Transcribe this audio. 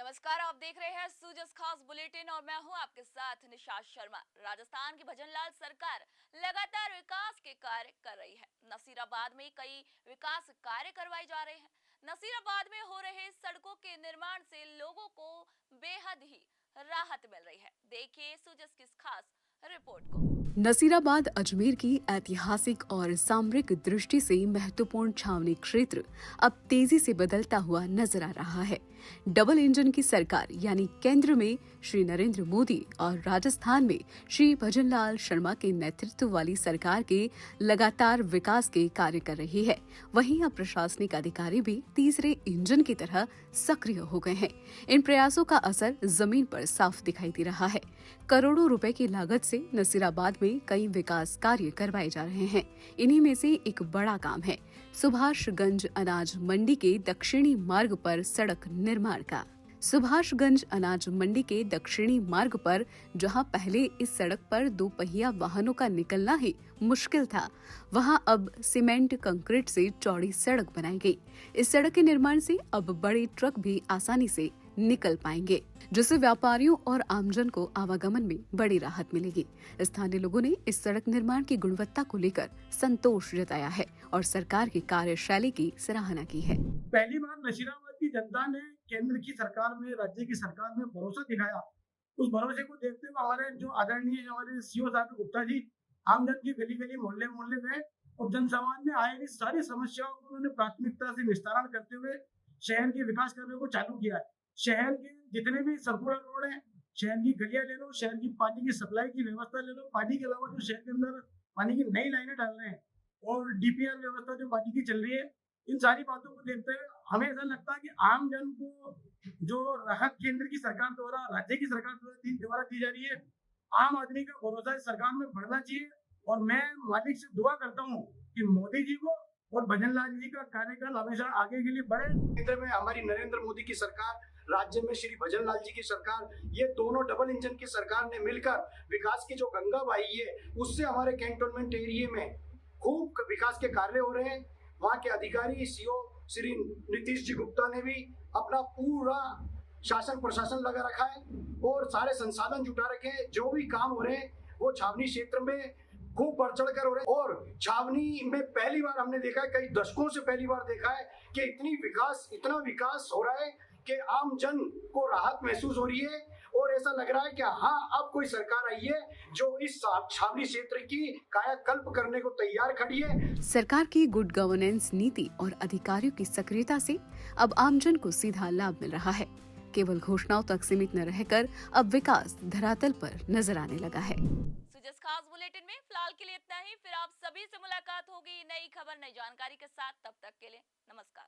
नमस्कार, आप देख रहे हैं सूजस खास बुलेटिन और मैं हूं आपके साथ निशा शर्मा। राजस्थान की भजनलाल सरकार लगातार विकास के कार्य कर रही है। नसीराबाद में कई विकास कार्य करवाए जा रहे हैं। नसीराबाद में हो रहे सड़कों के निर्माण से लोगों को बेहद ही राहत मिल रही है। देखिए सूजस की इस खास रिपोर्ट को। नसीराबाद अजमेर की ऐतिहासिक और सामरिक दृष्टि से महत्वपूर्ण छावनी क्षेत्र अब तेजी से बदलता हुआ नजर आ रहा है। डबल इंजन की सरकार यानी केंद्र में श्री नरेंद्र मोदी और राजस्थान में श्री भजनलाल शर्मा के नेतृत्व वाली सरकार के लगातार विकास के कार्य कर रही है। वहीं अब प्रशासनिक अधिकारी भी तीसरे इंजन की तरह सक्रिय हो गए हैं। इन प्रयासों का असर जमीन पर साफ दिखाई दे रहा है। करोड़ों रुपए की लागत से नसीराबाद में कई विकास कार्य करवाए जा रहे हैं। इन्हीं में से एक बड़ा काम है सुभाषगंज अनाज मंडी के दक्षिणी मार्ग पर सड़क निर्माण का। सुभाषगंज अनाज मंडी के दक्षिणी मार्ग पर जहां पहले इस सड़क पर 2 पहिया वाहनों का निकलना ही मुश्किल था, वहां अब सीमेंट कंक्रीट से चौड़ी सड़क बनाई गई। इस सड़क के निर्माण से अब बड़े ट्रक भी आसानी से निकल पाएंगे, जिससे व्यापारियों और आमजन को आवागमन में बड़ी राहत मिलेगी। स्थानीय लोगों ने इस सड़क निर्माण की गुणवत्ता को लेकर संतोष जताया है और सरकार की कार्यशैली की सराहना की है। पहली बार नशीराबाद की जनता ने केंद्र की सरकार में, राज्य की सरकार में भरोसा दिखाया। उस भरोसे को देखते हुए हमारे जो आदरणीय हमारे सीओ साहब गुप्ता जी आमजन की गली गली मोहल्ले मोहल्ले गए और जन समाज में आए हुई सारी समस्याओं को उन्होंने प्राथमिकता से निस्तारण करते हुए शहर के विकास करने को चालू किया है। शहर के जितने भी सर्कुलर रोड हैं, शहर की गलियां ले लो, शहर की पानी की सप्लाई की व्यवस्था ले लो, पानी के अलावा जो शहर के अंदर पानी की नई लाइनें डाल रहे हैं और डीपीआर व्यवस्था जो पानी की चल रही है, इन सारी बातों को देखते हुए हमें ऐसा लगता है कि आम जन को जो राहत केंद्र की सरकार द्वारा, राज्य की सरकार द्वारा दी जा रही है, आम आदमी का भरोसा इस सरकार में बढ़ना चाहिए। और मैं मालिक से दुआ करता हूँ कि मोदी जी को और भजनलाल जी का कार्यकाल हमेशा आगे के लिए बढ़े। केंद्र में हमारी नरेंद्र मोदी की सरकार, राज्य में श्री भजनलाल जी की सरकार, ये दोनों डबल इंजन की सरकार ने मिलकर विकास की जो गंगा बही है, उससे हमारे कैंटोनमेंट एरिया में खूब विकास के कार्य हो रहे हैं। वहाँ के अधिकारी सीओ श्री नीतीश जी गुप्ता ने भी अपना पूरा शासन प्रशासन लगा रखा है और सारे संसाधन जुटा रखे हैं। जो भी काम हो रहे हैं वो छावनी क्षेत्र में खूब बढ़ चढ़ कर हो रहे हैं और छावनी में पहली बार हमने देखा है, कई दशकों से पहली बार देखा है कि इतना विकास हो रहा है कि आम जन को राहत महसूस हो रही है और ऐसा लग रहा है कि हाँ, अब कोई सरकार आई है जो इस छावनी क्षेत्र की कायाकल्प करने को तैयार खड़ी है। सरकार की गुड गवर्नेंस नीति और अधिकारियों की सक्रियता से अब आमजन को सीधा लाभ मिल रहा है। केवल घोषणाओं तक सीमित न रहकर अब विकास धरातल पर नजर आने लगा है। सूजस खास बुलेटिन में फिलहाल के लिए इतना ही। फिर आप सभी से मुलाकात होगी नई खबर, नई जानकारी के साथ। तब तक के लिए नमस्कार।